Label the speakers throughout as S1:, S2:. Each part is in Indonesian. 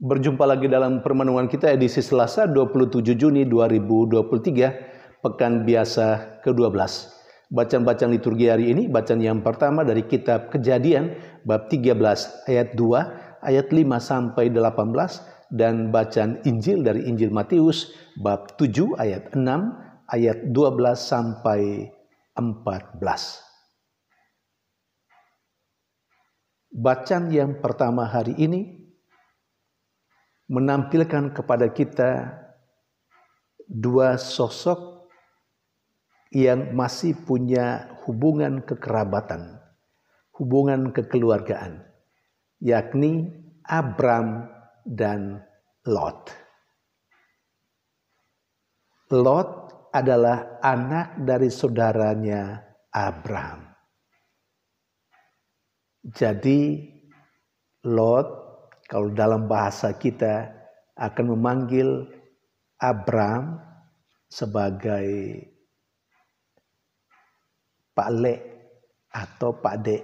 S1: Berjumpa lagi dalam permenungan kita edisi Selasa 27 Juni 2023, Pekan Biasa ke-12. Bacaan-bacaan liturgi hari ini, bacaan yang pertama dari kitab Kejadian, bab 13 ayat 2, ayat 5 sampai 18, dan bacaan Injil dari Injil Matius, bab 7 ayat 6, ayat 12 sampai 14. Bacaan yang pertama hari ini menampilkan kepada kita dua sosok yang masih punya hubungan kekerabatan, hubungan kekeluargaan, yakni Abram dan Lot. Lot adalah anak dari saudaranya Abram. Jadi Lot, kalau dalam bahasa kita akan memanggil Abram sebagai Pak Le atau Pak De.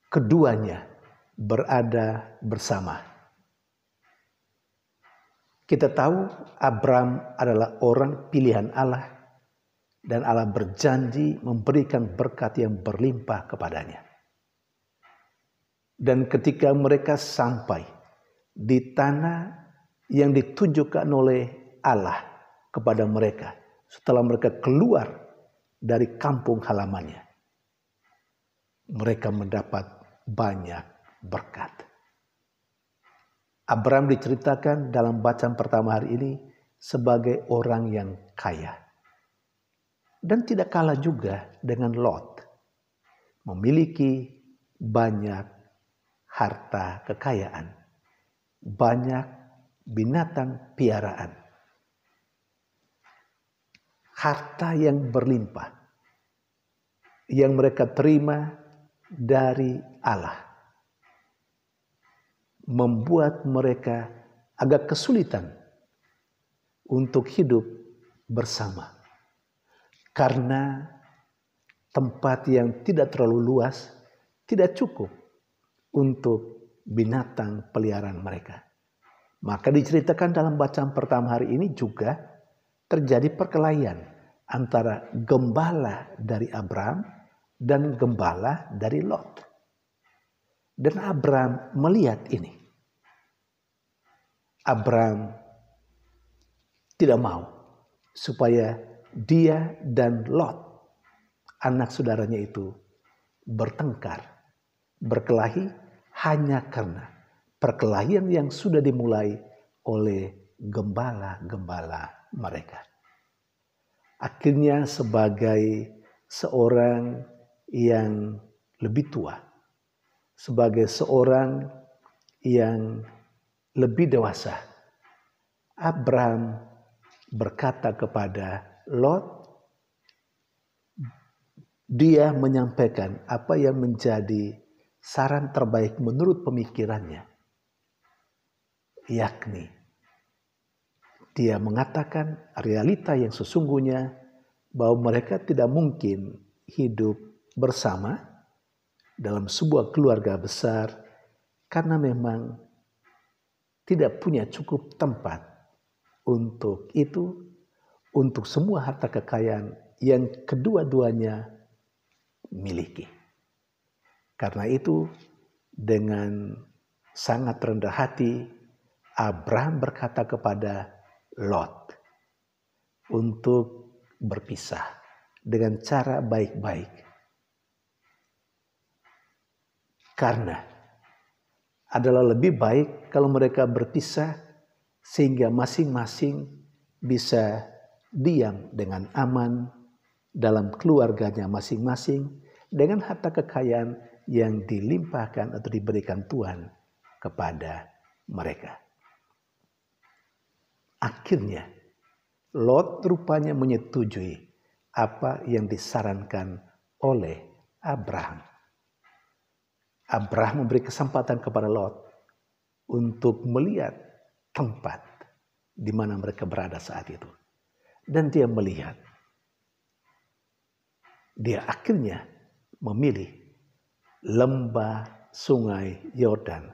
S1: Keduanya berada bersama. Kita tahu Abram adalah orang pilihan Allah dan Allah berjanji memberikan berkat yang berlimpah kepadanya. Dan ketika mereka sampai di tanah yang ditunjukkan oleh Allah kepada mereka, setelah mereka keluar dari kampung halamannya, mereka mendapat banyak berkat. Abram diceritakan dalam bacaan pertama hari ini sebagai orang yang kaya. Dan tidak kalah juga dengan Lot, memiliki banyak harta kekayaan, banyak binatang piaraan, harta yang berlimpah yang mereka terima dari Allah, membuat mereka agak kesulitan untuk hidup bersama karena tempat yang tidak terlalu luas tidak cukup untuk binatang peliharaan mereka. Maka diceritakan dalam bacaan pertama hari ini juga terjadi perkelahian antara gembala dari Abram dan gembala dari Lot. Dan Abram melihat ini. Abram tidak mau supaya dia dan Lot, anak saudaranya itu, bertengkar, berkelahi hanya karena perkelahian yang sudah dimulai oleh gembala-gembala mereka. Akhirnya sebagai seorang yang lebih tua, sebagai seorang yang lebih dewasa, Abram berkata kepada Lot, dia menyampaikan apa yang menjadi saran terbaik menurut pemikirannya, yakni dia mengatakan realita yang sesungguhnya bahwa mereka tidak mungkin hidup bersama dalam sebuah keluarga besar karena memang tidak punya cukup tempat untuk itu, untuk semua harta kekayaan yang kedua-duanya miliki. Karena itu dengan sangat rendah hati Abram berkata kepada Lot untuk berpisah dengan cara baik-baik. Karena adalah lebih baik kalau mereka berpisah sehingga masing-masing bisa diam dengan aman dalam keluarganya masing-masing dengan harta kekayaan yang dilimpahkan atau diberikan Tuhan kepada mereka. Akhirnya Lot rupanya menyetujui apa yang disarankan oleh Abraham. Abraham memberi kesempatan kepada Lot untuk melihat tempat di mana mereka berada saat itu. Dan dia melihat. Dia akhirnya memilih lembah Sungai Yordan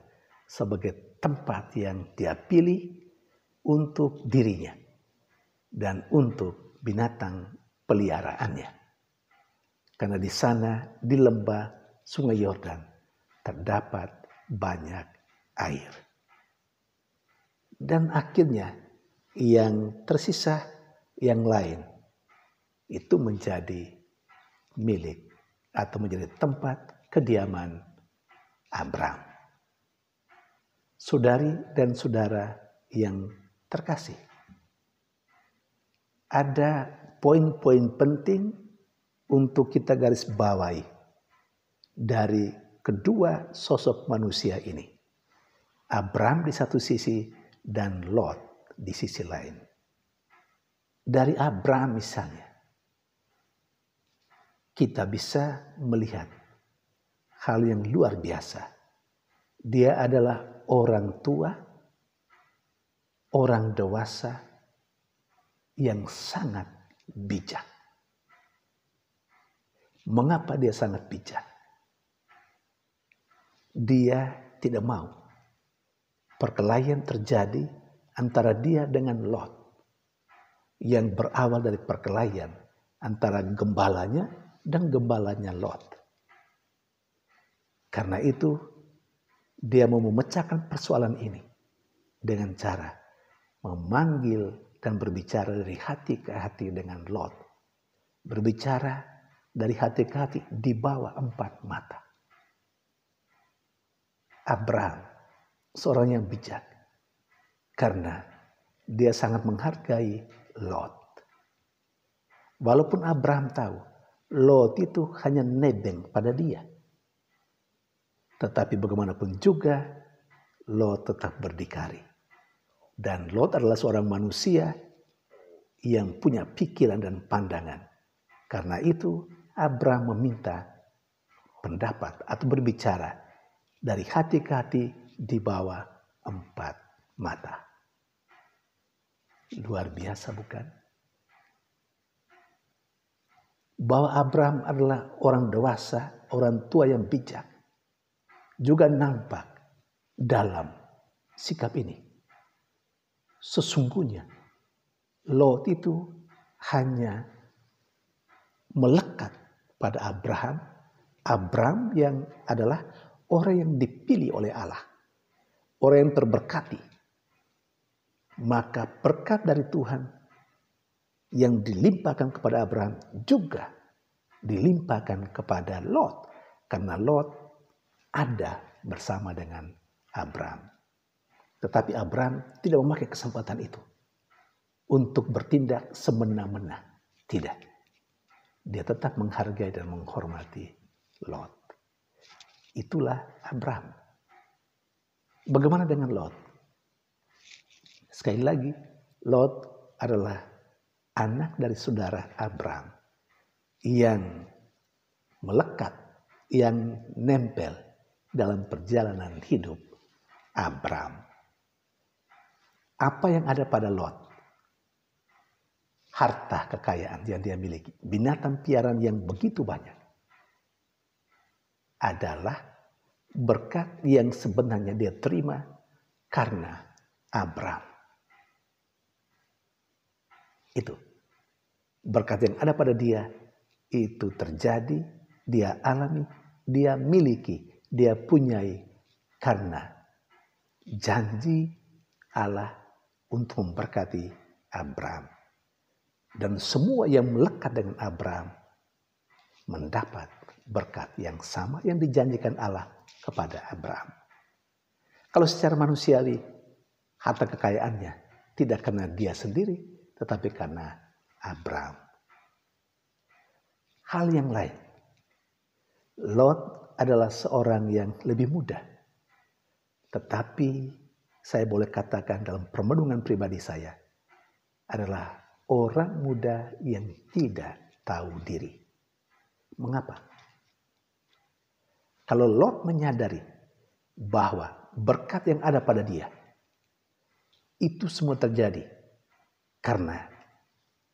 S1: sebagai tempat yang dia pilih untuk dirinya dan untuk binatang peliharaannya. Karena di sana, di lembah Sungai Yordan, terdapat banyak air. Dan akhirnya yang tersisa yang lain itu menjadi milik atau menjadi tempat kediaman Abram. Saudari dan saudara yang terkasih, ada poin-poin penting untuk kita garis bawahi dari kedua sosok manusia ini. Abram di satu sisi dan Lot di sisi lain. Dari Abram misalnya, kita bisa melihat hal yang luar biasa. Dia adalah orang tua, orang dewasa yang sangat bijak. Mengapa dia sangat bijak? Dia tidak mau perkelahian terjadi antara dia dengan Lot yang berawal dari perkelahian antara gembalanya dan gembalanya Lot. Karena itu dia mau memecahkan persoalan ini dengan cara memanggil dan berbicara dari hati ke hati dengan Lot. Berbicara dari hati ke hati di bawah 4 mata. Abram, seorang yang bijak. Karena dia sangat menghargai Lot. Walaupun Abram tahu Lot itu hanya nebeng pada dia. Tetapi bagaimanapun juga Lot tetap berdikari. Dan Lot adalah seorang manusia yang punya pikiran dan pandangan. Karena itu Abram meminta pendapat atau berbicara dari hati ke hati di bawah 4 mata. Luar biasa bukan? Bahwa Abram adalah orang dewasa, orang tua yang bijak, juga nampak dalam sikap ini. Sesungguhnya Lot itu hanya melekat pada Abram yang adalah orang yang dipilih oleh Allah, orang yang terberkati. Maka berkat dari Tuhan yang dilimpahkan kepada Abram juga dilimpahkan kepada Lot, karena Lot ada bersama dengan Abram. Tetapi Abram tidak memakai kesempatan itu untuk bertindak semena-mena. Tidak. Dia tetap menghargai dan menghormati Lot. Itulah Abram. Bagaimana dengan Lot? Sekali lagi, Lot adalah anak dari saudara Abram yang melekat, yang nempel dalam perjalanan hidup Abram. Apa yang ada pada Lot? Harta kekayaan yang dia miliki, binatang piaraan yang begitu banyak, adalah berkat yang sebenarnya dia terima karena Abram. Itu berkat yang ada pada dia, itu terjadi, dia alami, dia miliki, dia punyai karena janji Allah untuk memberkati Abram. Dan semua yang melekat dengan Abram mendapat berkat yang sama yang dijanjikan Allah kepada Abram. Kalau secara manusiawi, harta kekayaannya tidak karena dia sendiri, tetapi karena Abram. Hal yang lain, Lot adalah seorang yang lebih muda. Tetapi saya boleh katakan dalam permenungan pribadi saya, adalah orang muda yang tidak tahu diri. Mengapa? Kalau Lot menyadari bahwa berkat yang ada pada dia, itu semua terjadi karena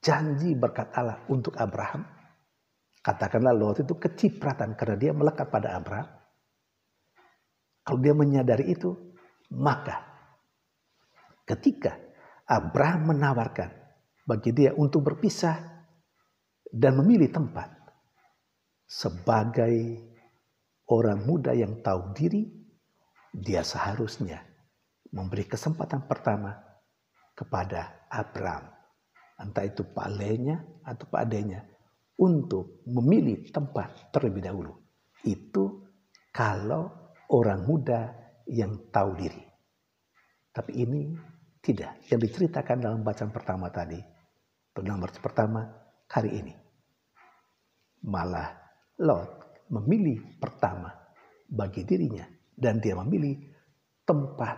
S1: janji berkat Allah untuk Abraham. Katakanlah Lot itu kecipratan karena dia melekat pada Abraham. Kalau dia menyadari itu, maka ketika Abraham menawarkan bagi dia untuk berpisah dan memilih tempat, sebagai orang muda yang tahu diri, dia seharusnya memberi kesempatan pertama kepada Abraham, entah itu Pak Lenya atau Pak Adenya, untuk memilih tempat terlebih dahulu. Itu kalau orang muda yang tahu diri. Tapi ini tidak yang diceritakan dalam bacaan pertama tadi, dalam bacaan pertama hari ini. Malah Lot memilih pertama bagi dirinya, dan dia memilih tempat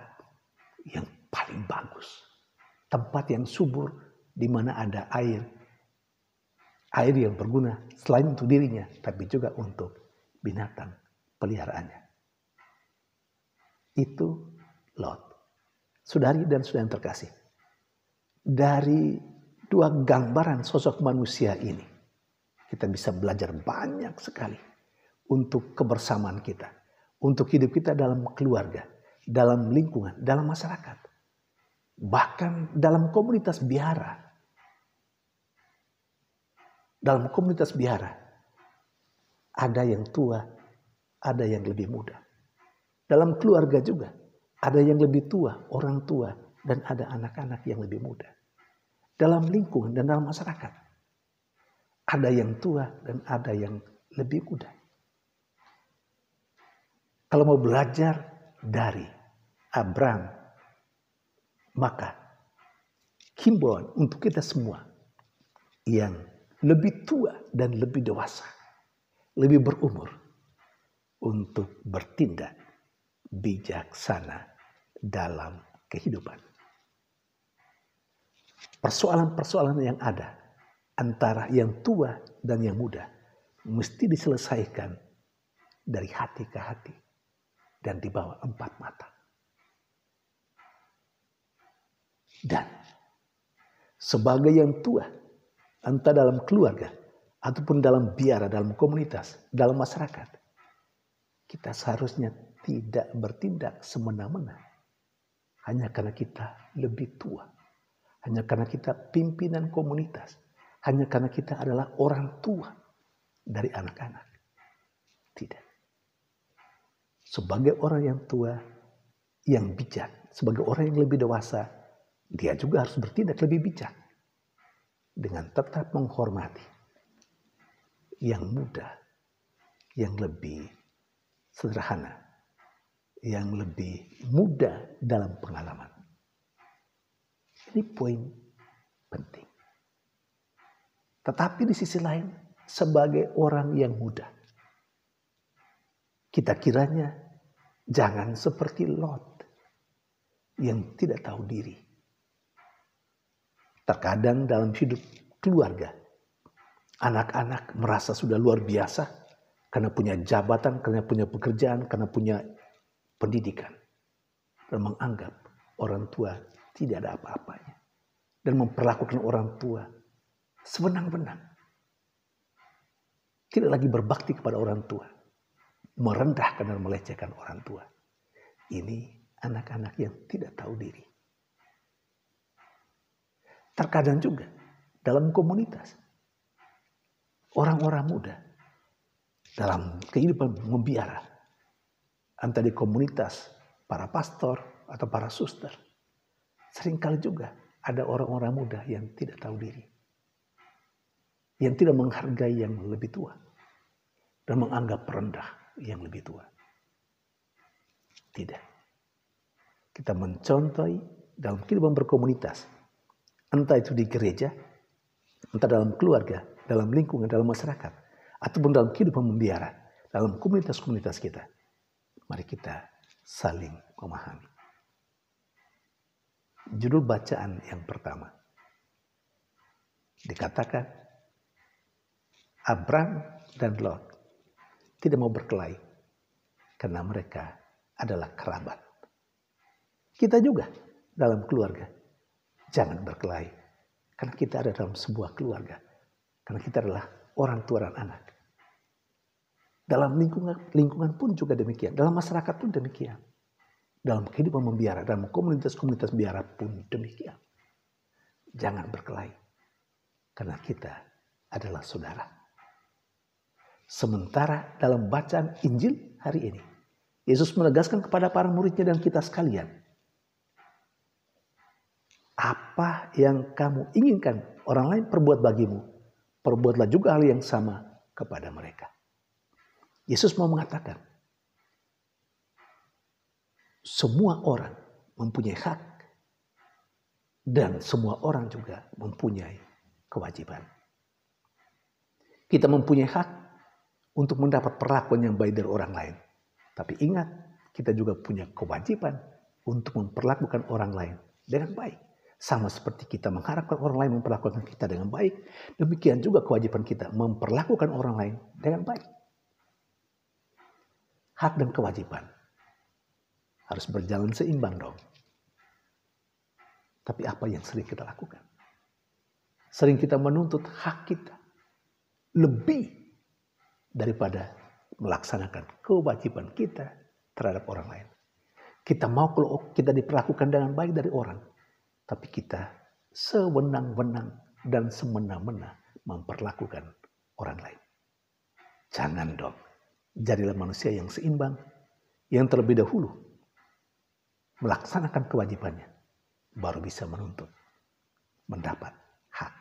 S1: yang paling bagus, tempat yang subur di mana ada air yang berguna selain untuk dirinya, tapi juga untuk binatang peliharaannya. Itu Lot. Saudari dan saudara yang terkasih, dari dua gambaran sosok manusia ini, kita bisa belajar banyak sekali untuk kebersamaan kita, untuk hidup kita dalam keluarga, dalam lingkungan, dalam masyarakat, bahkan dalam komunitas biara. Dalam komunitas biara, ada yang tua, ada yang lebih muda. Dalam keluarga juga, ada yang lebih tua, orang tua, dan ada anak-anak yang lebih muda. Dalam lingkungan dan dalam masyarakat, ada yang tua dan ada yang lebih muda. Kalau mau belajar dari Abraham, maka himbauan untuk kita semua yang lebih tua dan lebih dewasa, lebih berumur, untuk bertindak bijaksana dalam kehidupan. Persoalan-persoalan yang ada antara yang tua dan yang muda mesti diselesaikan dari hati ke hati dan di bawah 4 mata. Dan sebagai yang tua, entah dalam keluarga ataupun dalam biara, dalam komunitas, dalam masyarakat, kita seharusnya tidak bertindak semena-mena hanya karena kita lebih tua, hanya karena kita pimpinan komunitas, hanya karena kita adalah orang tua dari anak-anak. Tidak. Sebagai orang yang tua, yang bijak, sebagai orang yang lebih dewasa, dia juga harus bertindak lebih bijak dengan tetap menghormati yang muda, yang lebih sederhana, yang lebih muda dalam pengalaman. Ini poin penting. Tetapi di sisi lain, sebagai orang yang muda, kita kiranya jangan seperti Lot yang tidak tahu diri. Terkadang dalam hidup keluarga, anak-anak merasa sudah luar biasa karena punya jabatan, karena punya pekerjaan, karena punya pendidikan. Dan menganggap orang tua tidak ada apa-apanya. Dan memperlakukan orang tua sewenang-wenang. Tidak lagi berbakti kepada orang tua. Merendahkan dan melecehkan orang tua. Ini anak-anak yang tidak tahu diri. Terkadang juga dalam komunitas, orang-orang muda dalam kehidupan membiara, entah di komunitas para pastor atau para suster, seringkali juga ada orang-orang muda yang tidak tahu diri, yang tidak menghargai yang lebih tua dan menganggap rendah yang lebih tua. Tidak. Kita mencontohi dalam kehidupan berkomunitas, entah itu di gereja, entah dalam keluarga, dalam lingkungan, dalam masyarakat, ataupun dalam kehidupan membiara, dalam komunitas-komunitas kita. Mari kita saling memahami. Judul bacaan yang pertama dikatakan Abraham dan Lot tidak mau berkelahi karena mereka adalah kerabat. Kita juga dalam keluarga jangan berkelahi karena kita ada dalam sebuah keluarga, karena kita adalah orang tua dan anak. Dalam lingkungan pun juga demikian. Dalam masyarakat pun demikian. Dalam kehidupan membiara, dalam komunitas-komunitas biara pun demikian. Jangan berkelahi. Karena kita adalah saudara. Sementara dalam bacaan Injil hari ini, Yesus menegaskan kepada para muridnya dan kita sekalian, apa yang kamu inginkan orang lain perbuat bagimu, perbuatlah juga hal yang sama kepada mereka. Yesus mau mengatakan, semua orang mempunyai hak dan semua orang juga mempunyai kewajiban. Kita mempunyai hak untuk mendapat perlakuan yang baik dari orang lain. Tapi ingat, kita juga punya kewajiban untuk memperlakukan orang lain dengan baik. Sama seperti kita mengharapkan orang lain memperlakukan kita dengan baik, demikian juga kewajiban kita memperlakukan orang lain dengan baik. Hak dan kewajiban harus berjalan seimbang dong. Tapi apa yang sering kita lakukan? Sering kita menuntut hak kita lebih daripada melaksanakan kewajiban kita terhadap orang lain. Kita mau kalau kita diperlakukan dengan baik dari orang, tapi kita sewenang-wenang dan semena-mena memperlakukan orang lain. Jangan dong. Jadilah manusia yang seimbang, yang terlebih dahulu melaksanakan kewajibannya, baru bisa menuntut, mendapat hak.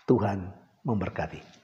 S1: Tuhan memberkati.